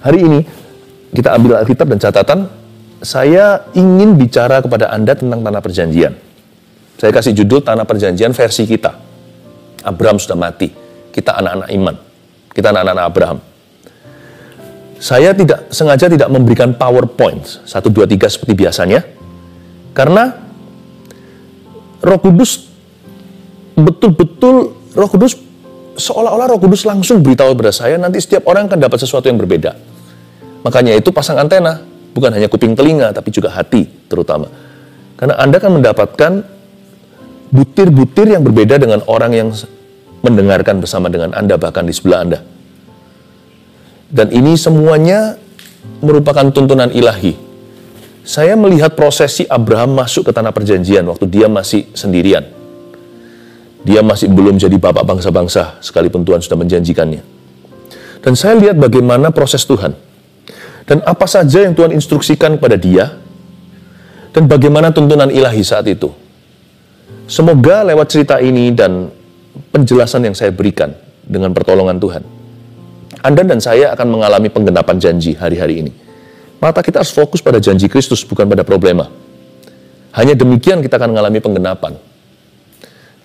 Hari ini kita ambil Alkitab dan catatan. Saya ingin bicara kepada Anda tentang tanah perjanjian. Saya kasih judul tanah perjanjian versi kita. Abraham sudah mati. Kita anak-anak iman. Kita anak-anak Abraham. Saya sengaja tidak memberikan PowerPoint 1, 2, 3 seperti biasanya. Karena Roh Kudus seolah-olah Roh Kudus langsung beritahu kepada saya, nanti setiap orang akan dapat sesuatu yang berbeda. Makanya itu pasang antena, bukan hanya kuping telinga, tapi juga hati terutama. Karena Anda akan mendapatkan butir-butir yang berbeda dengan orang yang mendengarkan bersama dengan Anda, bahkan di sebelah Anda. Dan ini semuanya merupakan tuntunan ilahi. Saya melihat prosesi Abraham masuk ke tanah perjanjian waktu dia masih sendirian. Dia masih belum jadi bapak bangsa-bangsa, sekalipun Tuhan sudah menjanjikannya. Dan saya lihat bagaimana proses Tuhan. Dan apa saja yang Tuhan instruksikan kepada dia, dan bagaimana tuntunan ilahi saat itu. Semoga lewat cerita ini dan penjelasan yang saya berikan dengan pertolongan Tuhan, Anda dan saya akan mengalami penggenapan janji hari-hari ini. Maka kita harus fokus pada janji Kristus, bukan pada problema. Hanya demikian kita akan mengalami penggenapan.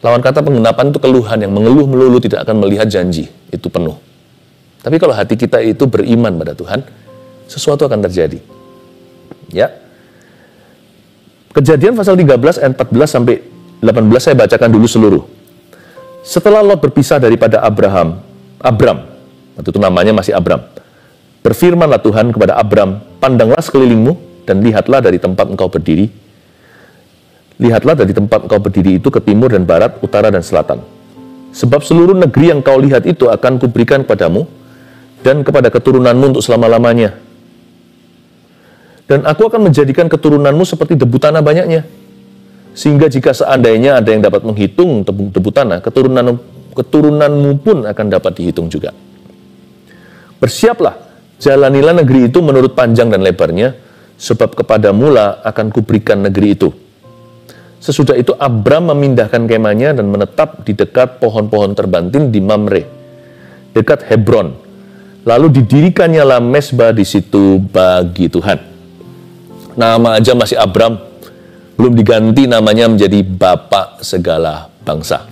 Lawan kata penggenapan itu keluhan, yang mengeluh melulu tidak akan melihat janji itu penuh. Tapi kalau hati kita itu beriman pada Tuhan, sesuatu akan terjadi. Ya. Kejadian pasal 13 ayat 14 sampai 18 saya bacakan dulu seluruh. Setelah Lot berpisah daripada Abram, waktu itu namanya masih Abram. Berfirmanlah Tuhan kepada Abram, pandanglah sekelilingmu dan lihatlah dari tempat engkau berdiri. Lihatlah dari tempat engkau berdiri itu ke timur dan barat, utara dan selatan. Sebab seluruh negeri yang kau lihat itu akan kuberikan kepadamu dan kepada keturunanmu untuk selama-lamanya. Dan aku akan menjadikan keturunanmu seperti debu tanah banyaknya. Sehingga jika seandainya ada yang dapat menghitung debu tanah, keturunanmu pun akan dapat dihitung juga. Bersiaplah, jalanilah negeri itu menurut panjang dan lebarnya, sebab kepadamulah akan kuberikan negeri itu. Sesudah itu Abram memindahkan kemahnya dan menetap di dekat pohon-pohon terbantin di Mamre, dekat Hebron. Lalu didirikannya lah mezbah di situ bagi Tuhan. Nama aja masih Abram, belum diganti namanya menjadi Bapak segala bangsa.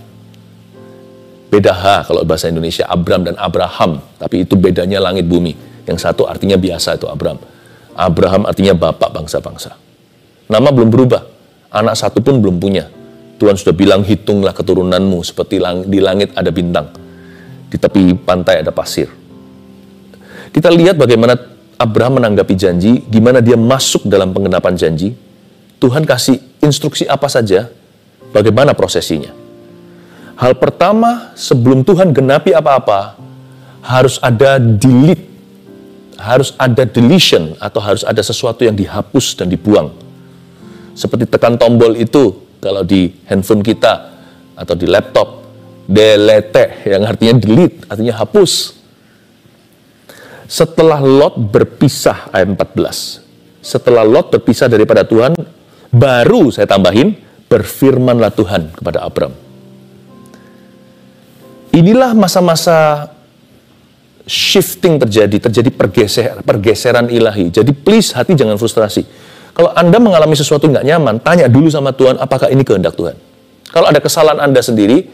Beda kalau bahasa Indonesia Abram dan Abraham, tapi itu bedanya langit bumi. Yang satu artinya biasa itu Abram. Abraham artinya Bapak bangsa-bangsa. Nama belum berubah. Anak satu pun belum punya. Tuhan sudah bilang, hitunglah keturunanmu seperti di langit ada bintang, di tepi pantai ada pasir. Kita lihat bagaimana Abraham menanggapi janji, gimana dia masuk dalam penggenapan janji. Tuhan kasih instruksi apa saja, bagaimana prosesinya. Hal pertama, sebelum Tuhan genapi apa-apa, harus ada delete, harus ada deletion, atau harus ada sesuatu yang dihapus dan dibuang. Seperti tekan tombol itu, kalau di handphone kita, atau di laptop, delete, yang artinya delete, artinya hapus. Setelah Lot berpisah, ayat 14. Setelah Lot berpisah daripada Tuhan, baru saya tambahin, berfirmanlah Tuhan kepada Abram. Inilah masa-masa shifting terjadi pergeseran ilahi. Jadi please, hati jangan frustrasi. Kalau Anda mengalami sesuatu nggak nyaman, tanya dulu sama Tuhan, apakah ini kehendak Tuhan? Kalau ada kesalahan Anda sendiri,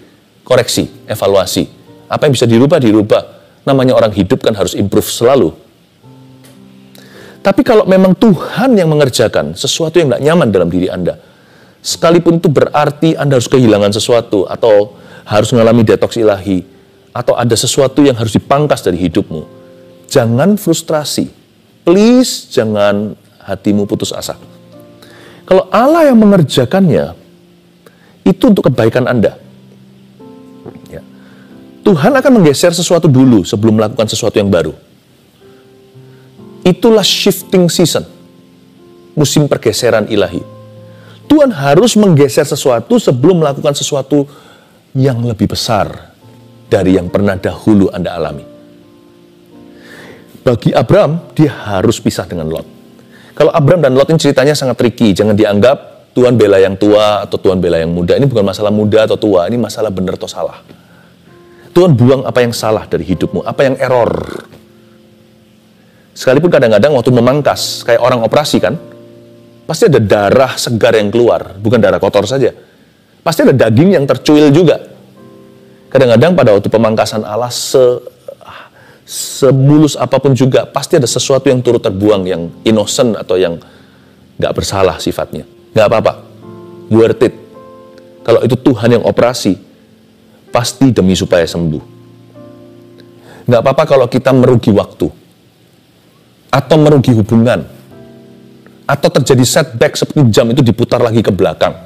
koreksi, evaluasi. Apa yang bisa dirubah, dirubah. Namanya orang hidup kan harus improve selalu. Tapi kalau memang Tuhan yang mengerjakan sesuatu yang nggak nyaman dalam diri Anda, sekalipun itu berarti Anda harus kehilangan sesuatu, atau harus mengalami detoks ilahi, atau ada sesuatu yang harus dipangkas dari hidupmu, jangan frustrasi. Please, jangan hatimu putus asa. Kalau Allah yang mengerjakannya, itu untuk kebaikan Anda. Ya. Tuhan akan menggeser sesuatu dulu sebelum melakukan sesuatu yang baru. Itulah shifting season, musim pergeseran ilahi. Tuhan harus menggeser sesuatu sebelum melakukan sesuatu yang lebih besar dari yang pernah dahulu Anda alami. Bagi Abram, dia harus pisah dengan Lot. Kalau Abram dan Lot ini ceritanya sangat tricky. Jangan dianggap Tuhan bela yang tua atau Tuhan bela yang muda. Ini bukan masalah muda atau tua. Ini masalah benar atau salah. Tuhan buang apa yang salah dari hidupmu. Apa yang error. Sekalipun kadang-kadang waktu memangkas, kayak orang operasi kan, pasti ada darah segar yang keluar, bukan darah kotor saja. Pasti ada daging yang tercuil juga. Kadang-kadang pada waktu pemangkasan Allah, semulus apapun juga, pasti ada sesuatu yang turut terbuang, yang innocent atau yang gak bersalah sifatnya. Gak apa-apa, worth it. Kalau itu Tuhan yang operasi, pasti demi supaya sembuh. Gak apa-apa kalau kita merugi waktu, atau merugi hubungan, atau terjadi setback seperti jam itu diputar lagi ke belakang.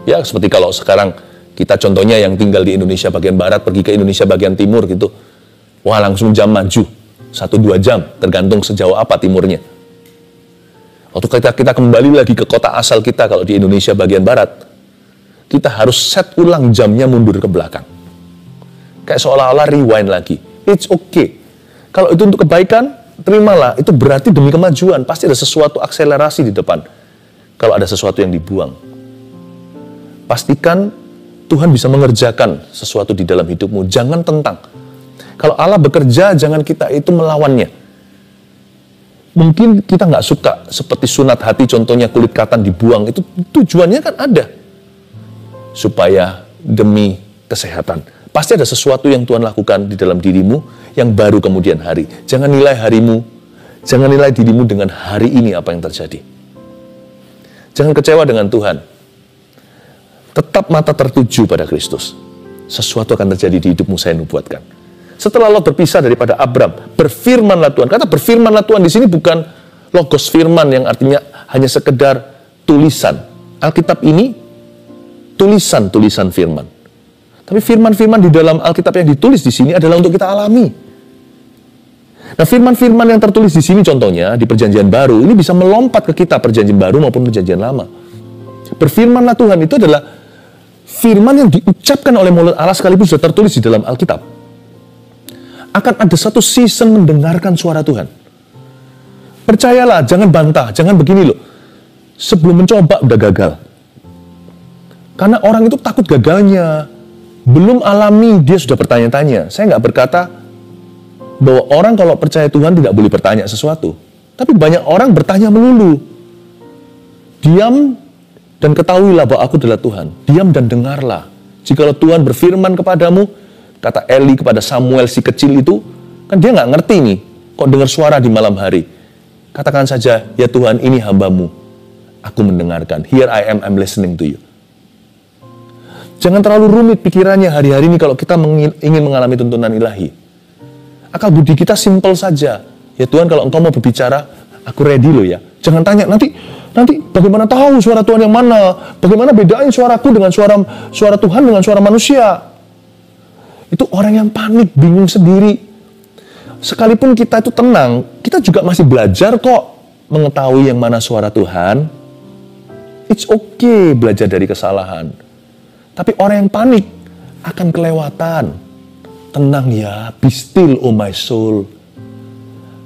Ya, seperti kalau sekarang kita contohnya yang tinggal di Indonesia bagian barat, pergi ke Indonesia bagian timur gitu. Wah, langsung jam maju, 1-2 jam, tergantung sejauh apa timurnya. Waktu kita kembali lagi ke kota asal kita, kalau di Indonesia bagian barat, kita harus set ulang jamnya mundur ke belakang. Kayak seolah-olah rewind lagi. It's okay. Kalau itu untuk kebaikan, terimalah. Itu berarti demi kemajuan. Pasti ada sesuatu akselerasi di depan. Kalau ada sesuatu yang dibuang. Pastikan Tuhan bisa mengerjakan sesuatu di dalam hidupmu. Jangan tentang. Kalau Allah bekerja, jangan kita itu melawannya. Mungkin kita nggak suka, seperti sunat hati contohnya kulit katan dibuang. Itu tujuannya kan ada. Supaya demi kesehatan. Pasti ada sesuatu yang Tuhan lakukan di dalam dirimu yang baru kemudian hari. Jangan nilai harimu, jangan nilai dirimu dengan hari ini apa yang terjadi. Jangan kecewa dengan Tuhan. Tetap mata tertuju pada Kristus. Sesuatu akan terjadi di hidupmu, saya nubuatkan. Setelah Lot berpisah daripada Abram, berfirmanlah Tuhan. Kata berfirmanlah Tuhan di sini bukan logos firman yang artinya hanya sekedar tulisan. Alkitab ini tulisan-tulisan firman. Tapi firman-firman di dalam Alkitab yang ditulis di sini adalah untuk kita alami. Nah, firman-firman yang tertulis di sini contohnya di Perjanjian Baru ini bisa melompat ke kita Perjanjian Baru maupun Perjanjian Lama. Berfirmanlah Tuhan itu adalah firman yang diucapkan oleh mulut Allah sekalipun sudah tertulis di dalam Alkitab. Akan ada satu season mendengarkan suara Tuhan. Percayalah, jangan bantah, jangan begini loh. Sebelum mencoba udah gagal. Karena orang itu takut gagalnya. Belum alami, dia sudah bertanya-tanya. Saya nggak berkata bahwa orang kalau percaya Tuhan tidak boleh bertanya sesuatu. Tapi banyak orang bertanya melulu. Diam dan ketahuilah bahwa aku adalah Tuhan. Diam dan dengarlah. Jikalau Tuhan berfirman kepadamu, kata Eli kepada Samuel si kecil itu, kan dia nggak ngerti nih, kok dengar suara di malam hari. Katakan saja, ya Tuhan ini hambamu. Aku mendengarkan. Here I am, I'm listening to you. Jangan terlalu rumit pikirannya hari-hari ini kalau kita ingin mengalami tuntunan ilahi. Akal budi kita simpel saja. Ya Tuhan, kalau Engkau mau berbicara, aku ready loh ya. Jangan tanya, nanti bagaimana tahu suara Tuhan yang mana? Bagaimana bedain suaraku dengan suara Tuhan dengan suara manusia? Itu orang yang panik, bingung sendiri. Sekalipun kita itu tenang, kita juga masih belajar kok mengetahui yang mana suara Tuhan. It's okay belajar dari kesalahan. Tapi orang yang panik akan kelewatan. Tenang ya, be still oh my soul.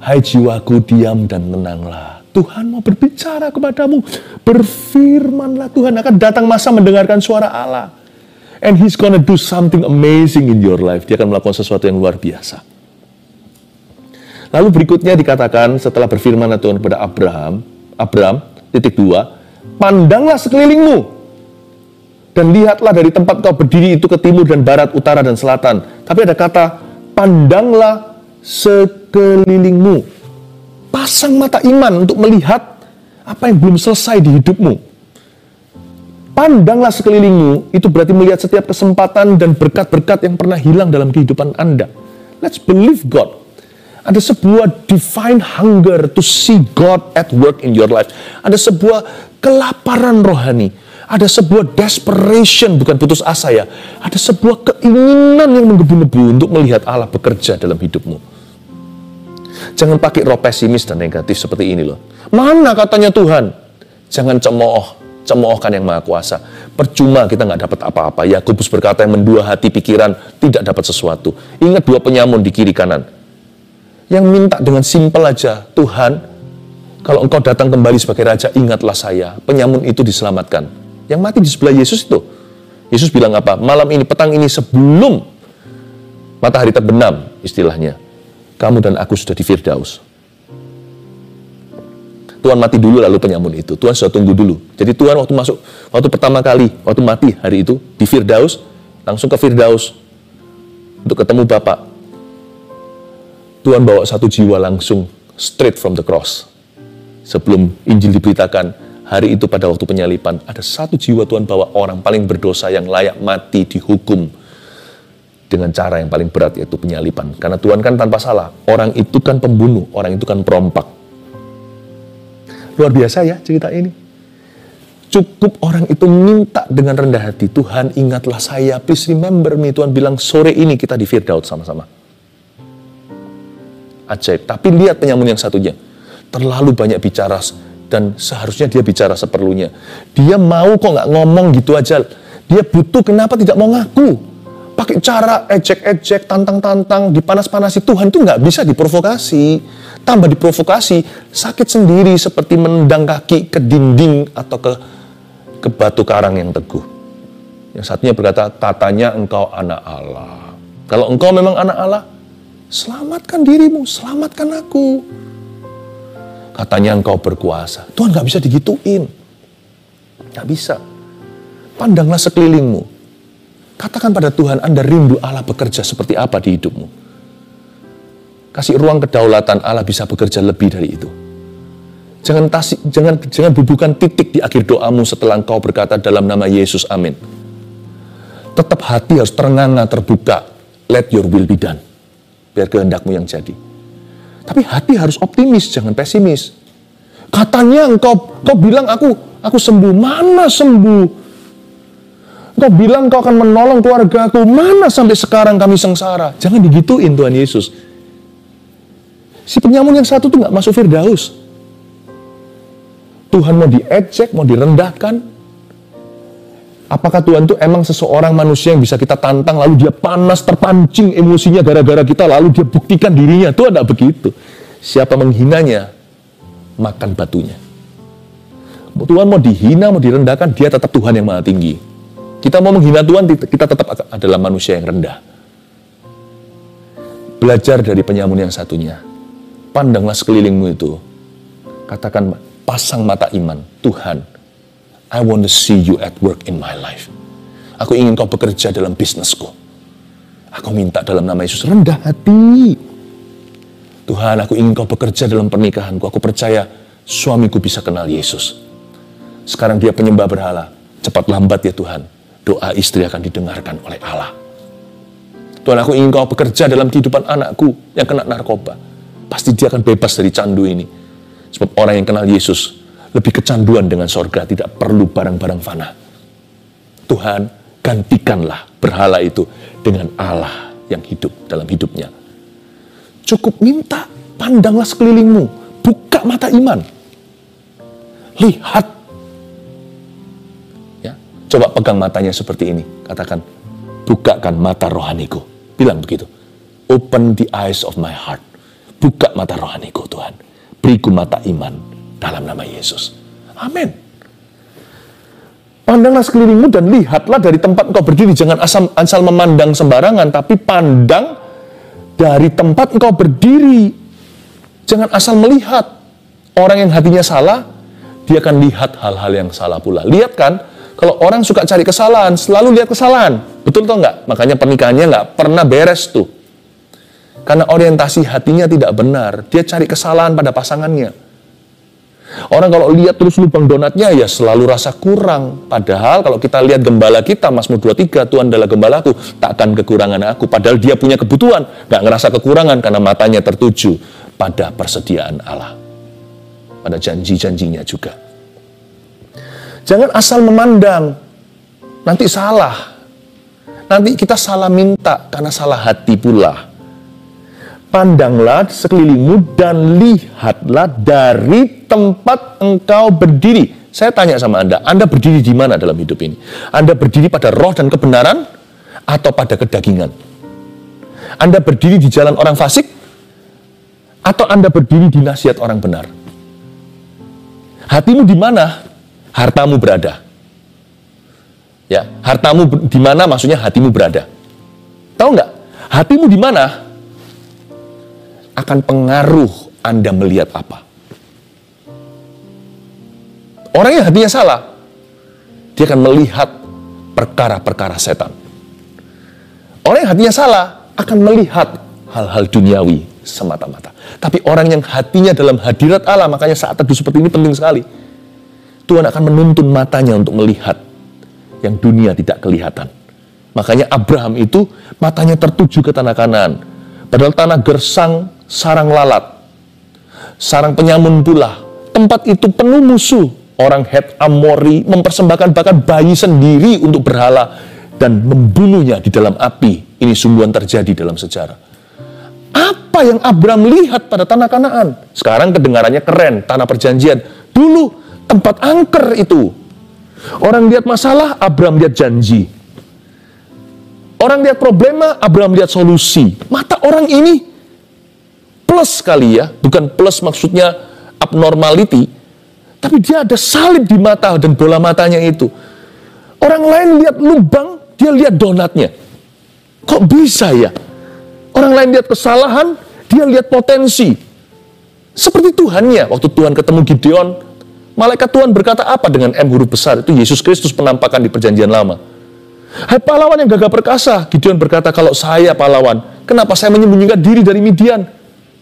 Hai jiwaku, diam dan tenanglah. Tuhan mau berbicara kepadamu. Berfirmanlah, Tuhan akan datang masa mendengarkan suara Allah. And He's gonna do something amazing in your life. Dia akan melakukan sesuatu yang luar biasa. Lalu berikutnya dikatakan setelah berfirmanlah Tuhan kepada Abram, 2, pandanglah sekelilingmu. Dan lihatlah dari tempat kau berdiri itu ke timur dan barat, utara dan selatan. Tapi ada kata, pandanglah sekelilingmu. Pasang mata iman untuk melihat apa yang belum selesai di hidupmu. Pandanglah sekelilingmu, itu berarti melihat setiap kesempatan dan berkat-berkat yang pernah hilang dalam kehidupan Anda. Let's believe God. Ada sebuah divine hunger to see God at work in your life. Ada sebuah kelaparan rohani. Ada sebuah desperation, bukan putus asa ya. Ada sebuah keinginan yang menggebu-gebu untuk melihat Allah bekerja dalam hidupmu. Jangan pakai roh pesimis dan negatif seperti ini loh. Mana katanya Tuhan? Jangan cemoohkan yang Maha Kuasa. Percuma kita nggak dapat apa-apa. Yakobus berkata yang mendua hati pikiran tidak dapat sesuatu. Ingat 2 penyamun di kiri kanan. Yang minta dengan simpel aja, Tuhan, kalau Engkau datang kembali sebagai Raja, ingatlah saya. Penyamun itu diselamatkan. Yang mati di sebelah Yesus itu. Yesus bilang apa? Malam ini, petang ini sebelum matahari terbenam istilahnya. kamu dan aku sudah di Firdaus. Tuhan mati dulu lalu penyamun itu. Tuhan sudah tunggu dulu. Jadi Tuhan waktu pertama kali, waktu mati hari itu, di Firdaus, langsung ke Firdaus untuk ketemu Bapa. Tuhan bawa satu jiwa langsung straight from the cross. Sebelum Injil diberitakan, hari itu pada waktu penyalipan, ada satu jiwa Tuhan bawa, orang paling berdosa yang layak mati dihukum dengan cara yang paling berat, yaitu penyalipan. Karena Tuhan kan tanpa salah. Orang itu kan pembunuh, orang itu kan perompak. Luar biasa ya cerita ini. Cukup orang itu minta dengan rendah hati, Tuhan ingatlah saya, please remember me. Tuhan bilang, sore ini kita di Firdaus sama-sama. Ajaib. Tapi lihat penyamun yang satunya. Terlalu banyak bicara dan seharusnya dia bicara seperlunya. Dia mau kok nggak ngomong gitu aja. Dia butuh, kenapa tidak mau ngaku? Pakai cara ejek-ejek, tantang-tantang, dipanas-panasi. Tuhan tuh nggak bisa diprovokasi. Tambah diprovokasi, sakit sendiri seperti menendang kaki ke dinding atau ke batu karang yang teguh. Yang satunya berkata, katanya engkau anak Allah. Kalau engkau memang anak Allah, selamatkan dirimu, selamatkan aku. Katanya engkau berkuasa. Tuhan gak bisa digituin. Gak bisa. Pandanglah sekelilingmu. Katakan pada Tuhan, Anda rindu Allah bekerja seperti apa di hidupmu. Kasih ruang kedaulatan Allah bisa bekerja lebih dari itu. Jangan bubuhkan titik di akhir doamu setelah engkau berkata dalam nama Yesus, amin. Tetap hati harus terenganga, terbuka. Let your will be done. Biar kehendakmu yang jadi. Tapi hati harus optimis, jangan pesimis. Katanya engkau bilang aku sembuh. Mana sembuh? Engkau bilang engkau akan menolong keluarga aku. Mana sampai sekarang kami sengsara? Jangan digituin Tuhan Yesus. Si penyamun yang satu tuh gak masuk Firdaus. Tuhan mau diejek, mau direndahkan. Apakah Tuhan itu emang seseorang manusia yang bisa kita tantang, lalu dia panas, terpancing emosinya gara-gara kita, lalu dia buktikan dirinya? Tuhan tidak begitu. Siapa menghinanya, makan batunya. Tuhan mau dihina, mau direndahkan, dia tetap Tuhan yang maha tinggi. Kita mau menghina Tuhan, kita tetap adalah manusia yang rendah. Belajar dari penyamun yang satunya. Pandanglah sekelilingmu itu. Katakan, pasang mata iman. Tuhan, I want to see you at work in my life. Aku ingin kau bekerja dalam bisnisku. Aku minta dalam nama Yesus, rendah hati. Tuhan, aku ingin kau bekerja dalam pernikahanku. Aku percaya suamiku bisa kenal Yesus. Sekarang dia penyembah berhala. Cepat lambat ya Tuhan. Doa istri akan didengarkan oleh Allah. Tuhan, aku ingin kau bekerja dalam kehidupan anakku yang kena narkoba. Pasti dia akan bebas dari candu ini. Sebab orang yang kenal Yesus lebih kecanduan dengan sorga, tidak perlu barang-barang fana. Tuhan, gantikanlah berhala itu dengan Allah yang hidup dalam hidupnya. Cukup minta, pandanglah sekelilingmu, buka mata iman. Lihat. Ya, coba pegang matanya seperti ini. Katakan, bukakan mata rohaniku. Bilang begitu. Open the eyes of my heart. Buka mata rohaniku Tuhan. Beriku mata iman. Dalam nama Yesus. Amin. Pandanglah sekelilingmu dan lihatlah dari tempat engkau berdiri. Jangan asal memandang sembarangan, tapi pandang dari tempat engkau berdiri. Jangan asal melihat. Orang yang hatinya salah, dia akan lihat hal-hal yang salah pula. Lihat kan, kalau orang suka cari kesalahan, selalu lihat kesalahan. Betul atau enggak? Makanya pernikahannya enggak pernah beres tuh. Karena orientasi hatinya tidak benar. Dia cari kesalahan pada pasangannya. Orang kalau lihat terus lubang donatnya, ya selalu rasa kurang. Padahal kalau kita lihat gembala kita, Mazmur 23, Tuhan adalah gembalaku, tak akan kekurangan aku. Padahal dia punya kebutuhan, gak ngerasa kekurangan karena matanya tertuju pada persediaan Allah. Pada janji-janjinya juga. Jangan asal memandang, nanti salah. Nanti kita salah minta karena salah hati pula. Pandanglah sekelilingmu dan lihatlah dari tempat engkau berdiri. Saya tanya sama Anda berdiri di mana dalam hidup ini? Anda berdiri pada roh dan kebenaran atau pada kedagingan? Anda berdiri di jalan orang fasik atau Anda berdiri di nasihat orang benar? Hatimu di mana? Hartamu berada. Ya, hartamu di mana maksudnya hatimu berada. Tahu nggak? Hatimu di mana? akan pengaruh Anda melihat apa. Orang yang hatinya salah, dia akan melihat perkara-perkara setan. Orang yang hatinya salah akan melihat hal-hal duniawi semata-mata. Tapi orang yang hatinya dalam hadirat Allah, makanya saat teduh seperti ini penting sekali. Tuhan akan menuntun matanya untuk melihat yang dunia tidak kelihatan. Makanya Abraham itu matanya tertuju ke tanah Kanaan. Padahal tanah gersang, sarang lalat, sarang penyamun pula. Tempat itu penuh musuh. Orang Het Amori mempersembahkan bahkan bayi sendiri untuk berhala dan membunuhnya di dalam api. Ini sungguhan terjadi dalam sejarah. Apa yang Abraham lihat pada tanah Kanaan? Sekarang kedengarannya keren, tanah perjanjian. Dulu tempat angker itu. Orang lihat masalah, Abraham lihat janji. Orang lihat problema, Abraham lihat solusi. Mata orang ini plus kali ya, bukan plus maksudnya abnormality, tapi dia ada salib di mata dan bola matanya itu. Orang lain lihat lubang, dia lihat donatnya. Kok bisa ya? Orang lain lihat kesalahan, dia lihat potensi. Seperti Tuhannya, waktu Tuhan ketemu Gideon, malaikat Tuhan berkata apa dengan M huruf besar? Itu Yesus Kristus penampakan di perjanjian lama. Hai pahlawan yang gagah perkasa, Gideon berkata, kalau saya pahlawan, kenapa saya menyembunyikan diri dari Midian?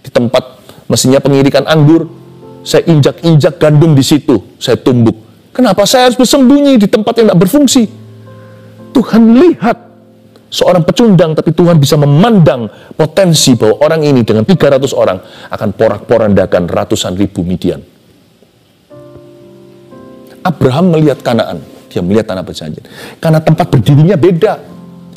Di tempat mestinya pengirikan anggur, saya injak-injak gandum di situ, saya tumbuk. Kenapa saya harus bersembunyi di tempat yang tidak berfungsi? Tuhan lihat seorang pecundang, tapi Tuhan bisa memandang potensi bahwa orang ini dengan 300 orang akan porak-porandakan ratusan ribu Midian. Abraham melihat Kanaan, dia melihat tanah perjanjian. Karena tempat berdirinya beda.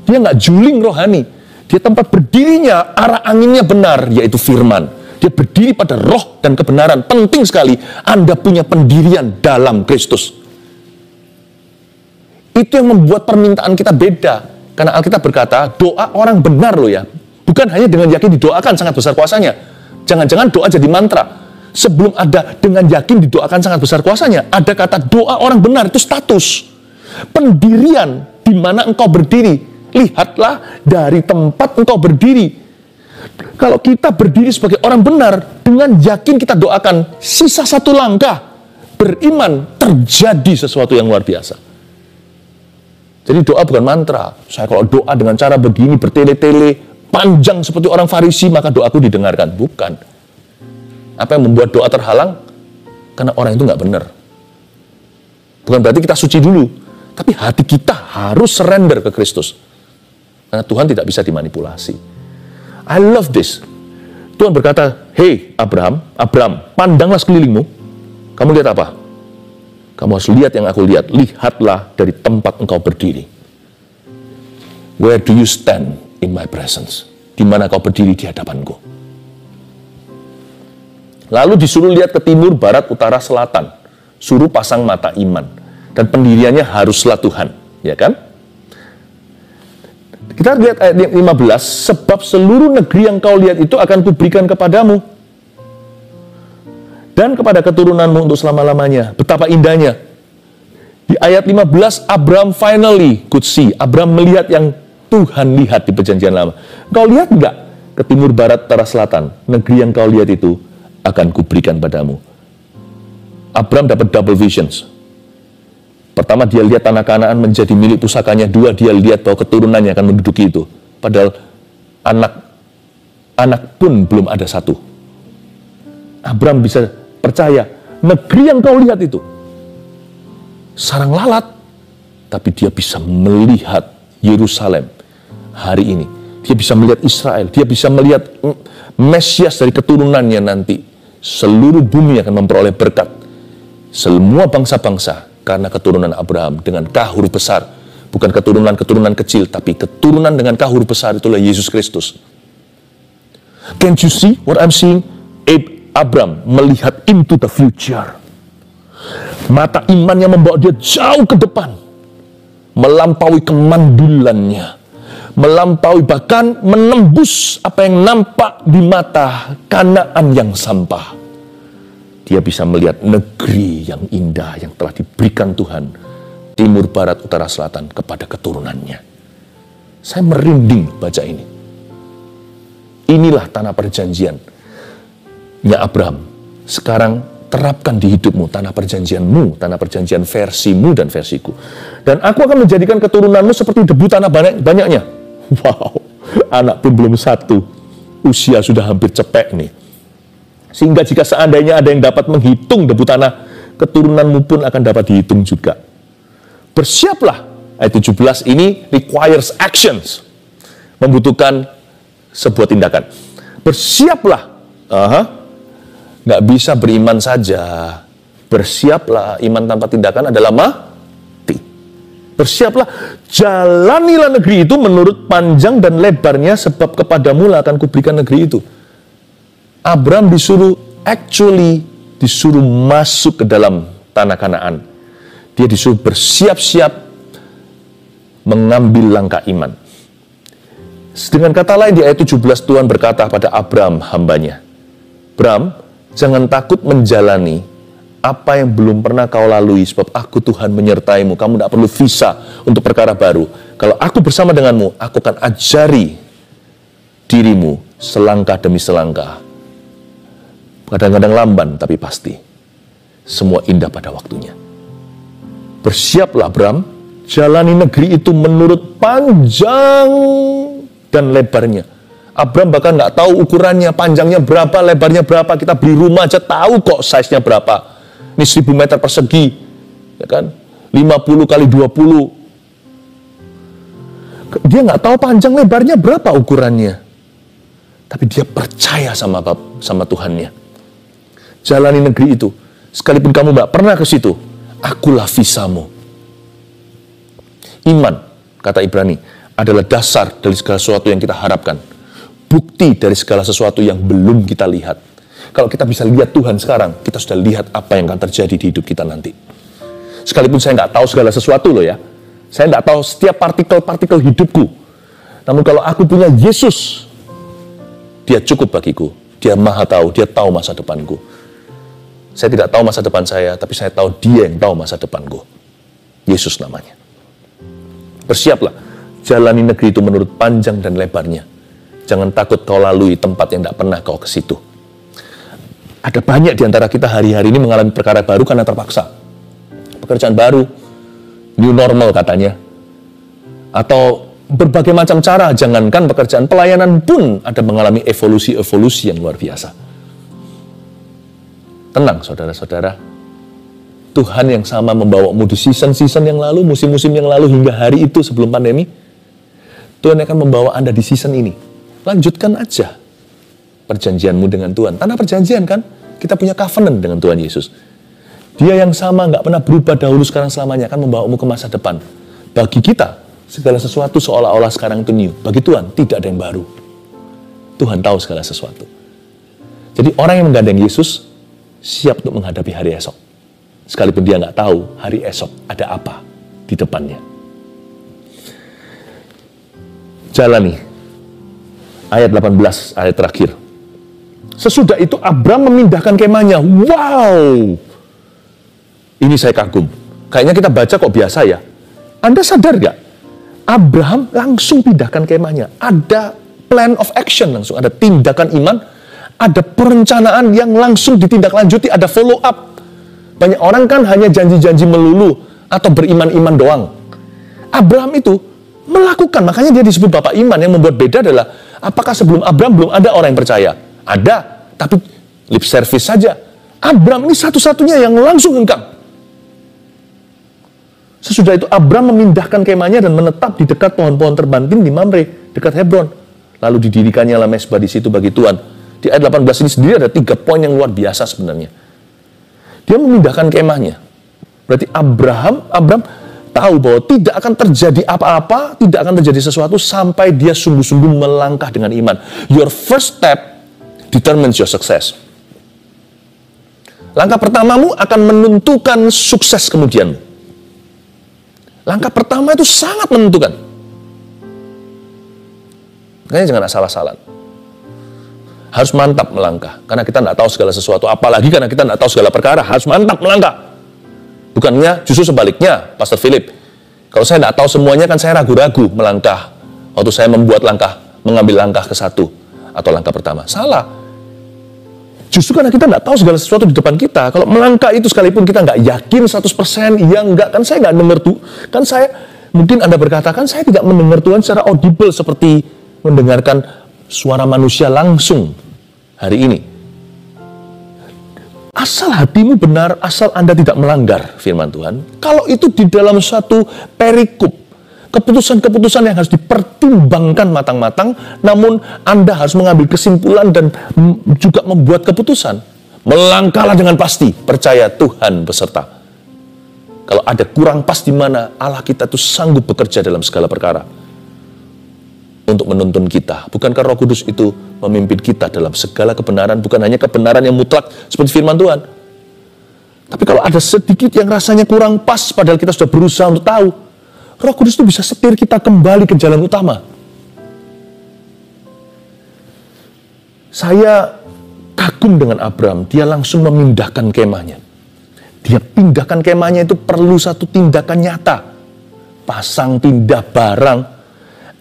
Dia nggak juling rohani. Dia tempat berdirinya, arah anginnya benar, yaitu firman. Dia berdiri pada roh dan kebenaran. Penting sekali, Anda punya pendirian dalam Kristus. Itu yang membuat permintaan kita beda. Karena Alkitab berkata, doa orang benar loh ya. Bukan hanya dengan yakin didoakan sangat besar kuasanya. Jangan-jangan doa jadi mantra. Sebelum ada dengan yakin didoakan sangat besar kuasanya, ada kata doa orang benar, itu status. Pendirian di mana engkau berdiri. Lihatlah dari tempat engkau berdiri. Kalau kita berdiri sebagai orang benar, dengan yakin kita doakan, sisa satu langkah, beriman, terjadi sesuatu yang luar biasa. Jadi doa bukan mantra. Saya kalau doa dengan cara begini, bertele-tele, panjang seperti orang Farisi, maka doaku didengarkan. Bukan. Apa yang membuat doa terhalang? Karena orang itu nggak benar. Bukan berarti kita suci dulu, tapi hati kita harus surrender ke Kristus. Karena Tuhan tidak bisa dimanipulasi. I love this. Tuhan berkata, hey Abraham, pandanglah sekelilingmu. Kamu lihat apa? Kamu harus lihat yang aku lihat. Lihatlah dari tempat engkau berdiri. Where do you stand in my presence? Di mana kau berdiri di hadapanku? Lalu disuruh lihat ke timur, barat, utara, selatan. Suruh pasang mata iman. Dan pendiriannya haruslah Tuhan. Ya kan? Kita lihat ayat 15. Sebab seluruh negeri yang kau lihat itu akan kuberikan kepadamu. Dan kepada keturunanmu untuk selama-lamanya. Betapa indahnya. Di ayat 15, Abraham finally could see. Abraham melihat yang Tuhan lihat di perjanjian lama. Kau lihat enggak? Ke timur, barat, utara, selatan. Negeri yang kau lihat itu akan kuberikan padamu. Abraham dapat double visions. Pertama, dia lihat tanah Kanaan menjadi milik pusakanya. Dua, dia lihat bahwa keturunannya akan menduduki itu. Padahal anak pun belum ada satu. Abraham bisa percaya, negeri yang kau lihat itu sarang lalat, tapi dia bisa melihat Yerusalem hari ini. Dia bisa melihat Israel, dia bisa melihat Mesias dari keturunannya nanti. Seluruh bumi akan memperoleh berkat. Semua bangsa-bangsa karena keturunan Abraham dengan K huruf besar. Bukan keturunan-keturunan kecil, tapi keturunan dengan K huruf besar, itulah Yesus Kristus. Can't you see what I'm seeing? Abraham melihat into the future. Mata imannya membawa dia jauh ke depan. Melampaui kemandulannya. Melampaui bahkan menembus apa yang nampak di mata Kanaan yang sampah. Dia bisa melihat negeri yang indah yang telah diberikan Tuhan. Timur, barat, utara, selatan kepada keturunannya. Saya merinding baca ini. Inilah tanah perjanjian. Abraham, sekarang terapkan di hidupmu tanah perjanjianmu, tanah perjanjian versimu dan versiku. Dan aku akan menjadikan keturunanmu seperti debu tanah banyaknya. Wow, anak pun belum satu, usia sudah hampir cepek nih. Sehingga jika seandainya ada yang dapat menghitung debu tanah, keturunanmu pun akan dapat dihitung juga. Bersiaplah, ayat 17 ini requires actions, membutuhkan sebuah tindakan. Bersiaplah, nggak bisa beriman saja. Bersiaplah, iman tanpa tindakan adalah mati. Bersiaplah, jalanilah negeri itu menurut panjang dan lebarnya, sebab kepadamu lah akan kuberikan negeri itu. Abraham disuruh masuk ke dalam tanah Kanaan. Dia disuruh bersiap-siap mengambil langkah iman. Dengan kata lain di ayat 17 Tuhan berkata pada Abraham hambanya, Abraham, jangan takut menjalani apa yang belum pernah kau lalui, sebab aku Tuhan menyertaimu. Kamu tidak perlu visa untuk perkara baru. Kalau aku bersama denganmu, aku akan ajari dirimu selangkah demi selangkah. Kadang-kadang lamban, tapi pasti. Semua indah pada waktunya. Bersiaplah Abraham, jalani negeri itu menurut panjang dan lebarnya. Abraham bahkan nggak tahu ukurannya, panjangnya berapa, lebarnya berapa. Kita beli rumah aja tahu kok size-nya berapa. Ini 1000 meter persegi, ya kan? 50 kali 20. Dia nggak tahu panjang lebarnya berapa ukurannya. Tapi dia percaya sama Tuhannya. Jalani negeri itu. Sekalipun kamu nggak pernah ke situ, akulah visamu. Iman, kata Ibrani, adalah dasar dari segala sesuatu yang kita harapkan. Bukti dari segala sesuatu yang belum kita lihat. Kalau kita bisa lihat Tuhan sekarang, kita sudah lihat apa yang akan terjadi di hidup kita nanti. Sekalipun saya nggak tahu segala sesuatu loh ya. Saya nggak tahu setiap partikel-partikel hidupku. Namun kalau aku punya Yesus, Dia cukup bagiku. Dia maha tahu, Dia tahu masa depanku. Saya tidak tahu masa depan saya, tapi saya tahu Dia yang tahu masa depanku. Yesus namanya. Bersiaplah, jalani negeri itu menurut panjang dan lebarnya. Jangan takut kau lalui tempat yang tidak pernah kau ke situ. Ada banyak di antara kita hari-hari ini mengalami perkara baru karena terpaksa. Pekerjaan baru, new normal katanya. Atau berbagai macam cara, jangankan pekerjaan, pelayanan pun ada mengalami evolusi-evolusi yang luar biasa. Tenang saudara-saudara, Tuhan yang sama membawamu di season-season yang lalu, musim-musim yang lalu hingga hari itu sebelum pandemi, Tuhan akan membawa Anda di season ini. Lanjutkan aja perjanjianmu dengan Tuhan. Tanah perjanjian kan, kita punya covenant dengan Tuhan Yesus. Dia yang sama, nggak pernah berubah dahulu, sekarang, selamanya, akan membawamu ke masa depan. Bagi kita, segala sesuatu seolah-olah sekarang itu new. Bagi Tuhan, tidak ada yang baru. Tuhan tahu segala sesuatu. Jadi orang yang menggandeng Yesus, siap untuk menghadapi hari esok. Sekalipun dia nggak tahu hari esok ada apa di depannya. Jalani. Ayat 18, ayat terakhir. Sesudah itu Abraham memindahkan kemahnya. Wow! Ini saya kagum. Kayaknya kita baca kok biasa ya. Anda sadar gak? Abraham langsung pindahkan kemahnya. Ada plan of action langsung. Ada tindakan iman. Ada perencanaan yang langsung ditindaklanjuti. Ada follow up. Banyak orang kan hanya janji-janji melulu. Atau beriman-iman doang. Abraham itu melakukan. Makanya dia disebut Bapak Iman. Yang membuat beda adalah, apakah sebelum Abraham belum ada orang yang percaya? Ada, tapi lip service saja. Abraham ini satu-satunya yang langsung hengkang. Sesudah itu Abraham memindahkan kemahnya dan menetap di dekat pohon-pohon terbanting di Mamre, dekat Hebron. Lalu didirikannya lah mezbah di situ bagi Tuhan. Di ayat 18 ini sendiri ada 3 poin yang luar biasa sebenarnya. Dia memindahkan kemahnya. Berarti Abraham tahu bahwa tidak akan terjadi apa-apa, tidak akan terjadi sesuatu sampai dia sungguh-sungguh melangkah dengan iman. Your first step determines your success. Langkah pertamamu akan menentukan sukses kemudianmu. Langkah pertama itu sangat menentukan. Makanya jangan asal-asalan. Harus mantap melangkah. Karena kita tidak tahu segala sesuatu. Apalagi karena kita tidak tahu segala perkara. Harus mantap melangkah. Bukannya justru sebaliknya, Pastor Philip. Kalau saya tidak tahu semuanya kan saya ragu-ragu melangkah. Waktu saya mengambil langkah ke satu. Atau langkah pertama. Salah. Justru karena kita nggak tahu segala sesuatu di depan kita. Kalau melangkah itu sekalipun kita nggak yakin 100%, ya enggak, kan saya nggak dengar tuh. Kan saya, mungkin Anda berkata, kan saya tidak mendengar Tuhan secara audible seperti mendengarkan suara manusia langsung hari ini. Asal hatimu benar, asal Anda tidak melanggar firman Tuhan. Kalau itu di dalam suatu perikop, keputusan-keputusan yang harus dipertimbangkan matang-matang, namun Anda harus mengambil kesimpulan dan juga membuat keputusan. Melangkahlah dengan pasti, percaya Tuhan beserta. Kalau ada kurang pas di mana, Allah kita itu sanggup bekerja dalam segala perkara untuk menuntun kita. Bukankah Roh Kudus itu memimpin kita dalam segala kebenaran, bukan hanya kebenaran yang mutlak seperti firman Tuhan. Tapi kalau ada sedikit yang rasanya kurang pas, padahal kita sudah berusaha untuk tahu, Roh Kudus itu bisa setir kita kembali ke jalan utama. Saya kagum dengan Abraham, dia langsung memindahkan kemahnya. Dia pindahkan kemahnya itu perlu satu tindakan nyata. Pasang, pindah barang,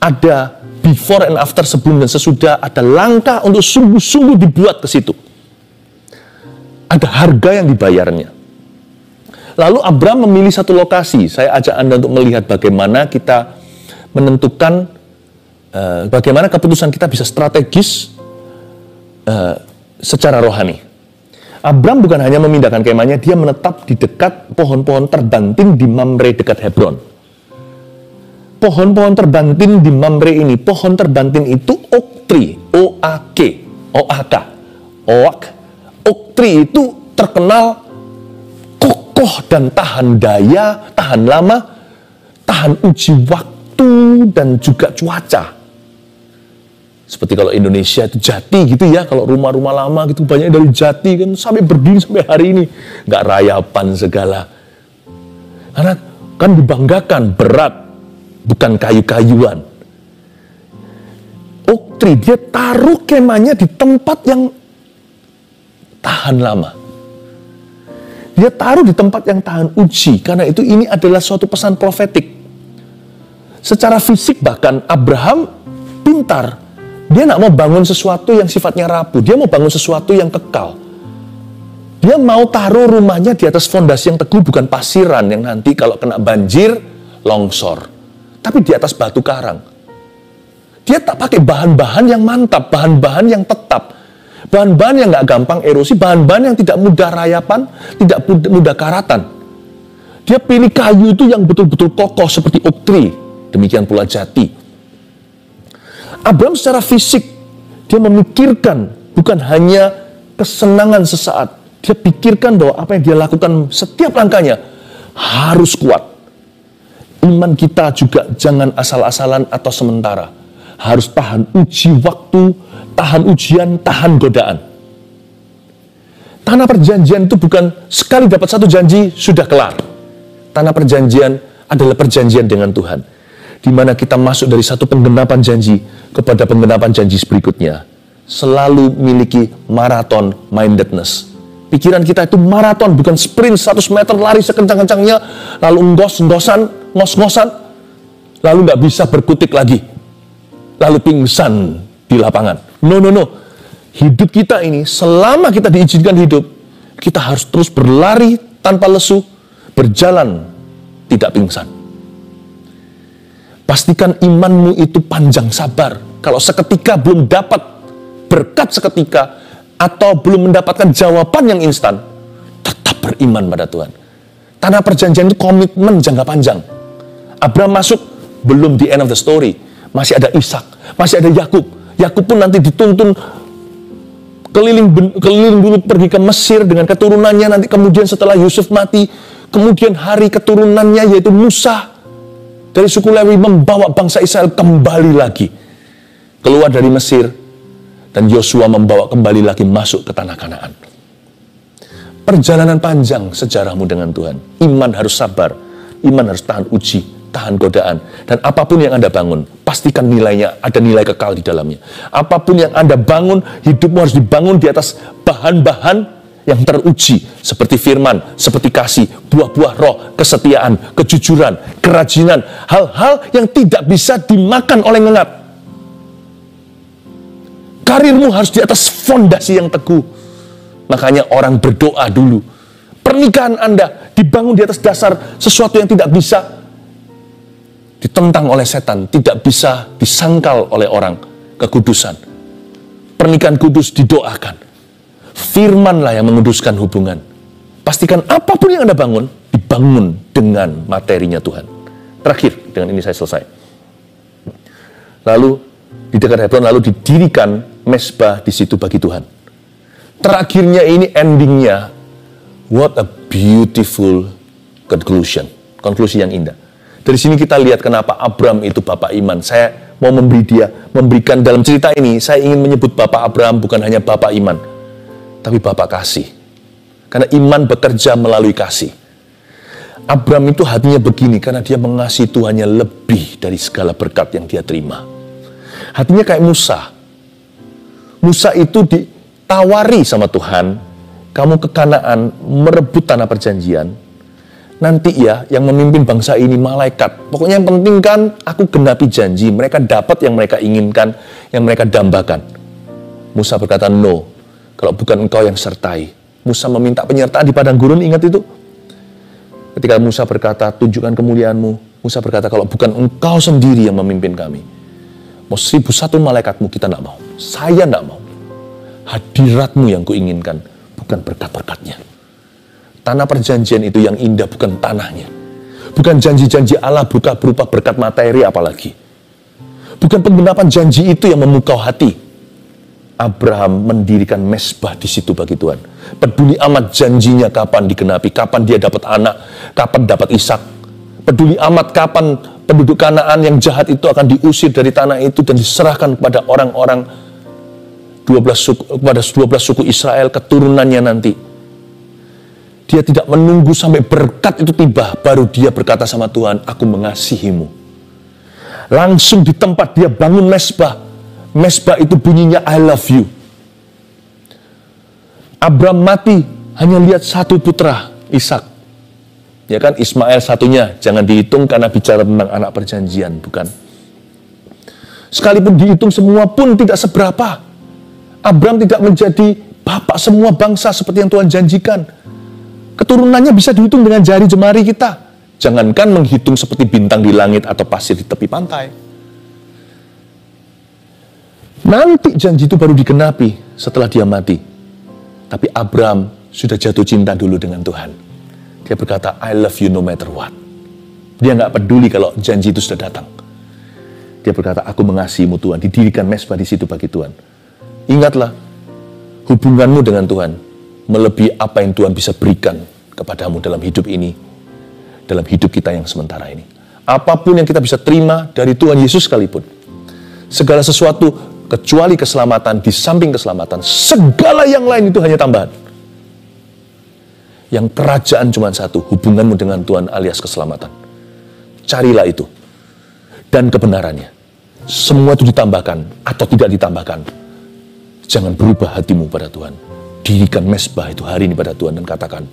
ada before and after, sebelum dan sesudah, ada langkah untuk sungguh-sungguh dibuat ke situ. Ada harga yang dibayarnya. Lalu Abraham memilih satu lokasi. Saya ajak Anda untuk melihat bagaimana kita menentukan, bagaimana keputusan kita bisa strategis secara rohani. Abraham bukan hanya memindahkan kemahnya, dia menetap di dekat pohon-pohon terbanting di Mamre dekat Hebron. Pohon-pohon terbanting di Mamre ini, pohon terbanting itu oak tree, O-A-K, O-A-K, oak. Oak tree itu terkenal kokoh dan tahan daya, tahan lama, tahan uji waktu dan juga cuaca. Seperti kalau Indonesia itu jati gitu ya, kalau rumah-rumah lama gitu banyak dari jati kan sampai berdiri sampai hari ini, nggak rayapan segala. Karena kan dibanggakan berat, bukan kayu-kayuan. Oak tree, dia taruh kemahnya di tempat yang tahan lama. Dia taruh di tempat yang tahan uji, karena itu ini adalah suatu pesan profetik. Secara fisik bahkan Abraham pintar. Dia nggak mau bangun sesuatu yang sifatnya rapuh, dia mau bangun sesuatu yang kekal. Dia mau taruh rumahnya di atas fondasi yang teguh, bukan pasiran yang nanti kalau kena banjir, longsor. Tapi di atas batu karang. Dia tak pakai bahan-bahan yang mantap, bahan-bahan yang tetap. Bahan-bahan yang nggak gampang erosi, bahan-bahan yang tidak mudah rayapan, tidak mudah karatan. Dia pilih kayu itu yang betul-betul kokoh seperti oak tree. Demikian pula jati. Abraham secara fisik, dia memikirkan bukan hanya kesenangan sesaat. Dia pikirkan bahwa apa yang dia lakukan setiap langkahnya harus kuat. Iman kita juga jangan asal-asalan atau sementara. Harus tahan uji waktu, tahan ujian, tahan godaan. Tanah perjanjian itu bukan sekali dapat satu janji, sudah kelar. Tanah perjanjian adalah perjanjian dengan Tuhan. Di mana kita masuk dari satu penggenapan janji kepada penggenapan janji berikutnya. Selalu miliki marathon mindedness. Pikiran kita itu maraton, bukan sprint 100 meter lari sekencang-kencangnya, lalu ngos-ngosan, lalu nggak bisa berkutik lagi. Lalu pingsan di lapangan. No. Hidup kita ini, selama kita diizinkan hidup, kita harus terus berlari tanpa lesu, berjalan tidak pingsan. Pastikan imanmu itu panjang sabar. Kalau seketika belum dapat berkat seketika, atau belum mendapatkan jawaban yang instan, tetap beriman pada Tuhan. Tanah perjanjian itu komitmen jangka panjang. Abraham masuk, belum the end of the story. Masih ada Ishak, masih ada Yakub. Yakub pun nanti dituntun keliling dulu pergi ke Mesir dengan keturunannya. Nanti kemudian setelah Yusuf mati, kemudian hari keturunannya yaitu Musa dari suku Lewi membawa bangsa Israel kembali lagi keluar dari Mesir, dan Yosua membawa kembali lagi masuk ke tanah Kanaan. Perjalanan panjang sejarahmu dengan Tuhan. Iman harus sabar, iman harus tahan uji, tahan godaan. Dan apapun yang Anda bangun, pastikan nilainya, ada nilai kekal di dalamnya. Apapun yang Anda bangun, hidupmu harus dibangun di atas bahan-bahan yang teruji, seperti firman, seperti kasih, buah-buah roh, kesetiaan, kejujuran, kerajinan, hal-hal yang tidak bisa dimakan oleh ngengat. Karirmu harus di atas fondasi yang teguh. Makanya orang berdoa dulu. Pernikahan Anda dibangun di atas dasar sesuatu yang tidak bisa ditentang oleh setan, tidak bisa disangkal oleh orang, kekudusan. Pernikahan kudus didoakan. Firmanlah yang menguduskan hubungan. Pastikan apapun yang Anda bangun, dibangun dengan materinya Tuhan. Terakhir, dengan ini saya selesai. Lalu, di dekat Hebron, lalu didirikan mezbah di situ bagi Tuhan. Terakhirnya ini endingnya, what a beautiful conclusion. Konklusi yang indah. Dari sini kita lihat kenapa Abram itu bapak iman. Saya mau memberikan dalam cerita ini, saya ingin menyebut bapak Abram bukan hanya bapak iman, tapi bapak kasih. Karena iman bekerja melalui kasih. Abram itu hatinya begini karena dia mengasihi Tuhannya lebih dari segala berkat yang dia terima. Hatinya kayak Musa. Musa itu ditawari sama Tuhan, kamu ke Kanaan merebut tanah perjanjian. Nanti ya yang memimpin bangsa ini malaikat. Pokoknya yang penting kan aku genapi janji. Mereka dapat yang mereka inginkan, yang mereka dambakan. Musa berkata no, kalau bukan engkau yang sertai. Musa meminta penyertaan di padang gurun, ingat itu? Ketika Musa berkata, tunjukkan kemuliaanmu. Musa berkata, kalau bukan engkau sendiri yang memimpin kami. Mau 1001 malaikatmu kita tidak mau. Saya tidak mau. Hadiratmu yang kuinginkan, bukan berkat-berkatnya. Tanah perjanjian itu yang indah, bukan tanahnya. Bukan janji-janji Allah berupa berkat materi apalagi. Bukan penggenapan janji itu yang memukau hati. Abraham mendirikan mezbah di situ bagi Tuhan. Peduli amat janjinya kapan digenapi, kapan dia dapat anak, kapan dapat Ishak. Peduli amat kapan penduduk Kanaan yang jahat itu akan diusir dari tanah itu dan diserahkan kepada orang-orang 12 suku Israel, keturunannya nanti. Dia tidak menunggu sampai berkat itu tiba, baru dia berkata sama Tuhan, aku mengasihimu. Langsung di tempat dia bangun mezbah. Mezbah itu bunyinya I love you. Abram mati, hanya lihat satu putra, Ishak. Ya kan, Ismail satunya, jangan dihitung karena bicara tentang anak perjanjian, bukan? Sekalipun dihitung semua pun tidak seberapa. Abram tidak menjadi bapak semua bangsa seperti yang Tuhan janjikan. Keturunannya bisa dihitung dengan jari jemari kita. Jangankan menghitung seperti bintang di langit atau pasir di tepi pantai. Nanti janji itu baru digenapi setelah dia mati. Tapi Abram sudah jatuh cinta dulu dengan Tuhan. Dia berkata, I love you no matter what. Dia nggak peduli kalau janji itu sudah datang. Dia berkata, aku mengasihimu Tuhan. Didirikan mezbah di situ bagi Tuhan. Ingatlah, hubunganmu dengan Tuhan melebihi apa yang Tuhan bisa berikan kepadamu dalam hidup ini, dalam hidup kita yang sementara ini. Apapun yang kita bisa terima dari Tuhan Yesus sekalipun, segala sesuatu kecuali keselamatan, di samping keselamatan, segala yang lain itu hanya tambahan. Yang kerajaan cuma satu, hubunganmu dengan Tuhan alias keselamatan. Carilah itu. Dan kebenarannya. Semua itu ditambahkan atau tidak ditambahkan. Jangan berubah hatimu pada Tuhan. Dirikan mezbah itu hari ini pada Tuhan dan katakan,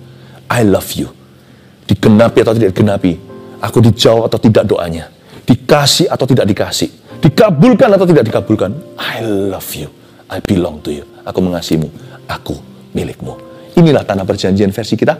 I love you. Digenapi atau tidak digenapi, aku dijawab atau tidak doanya, dikasih atau tidak dikasih, dikabulkan atau tidak dikabulkan, I love you, I belong to you. Aku mengasihimu, aku milikmu. Inilah tanah perjanjian versi kita.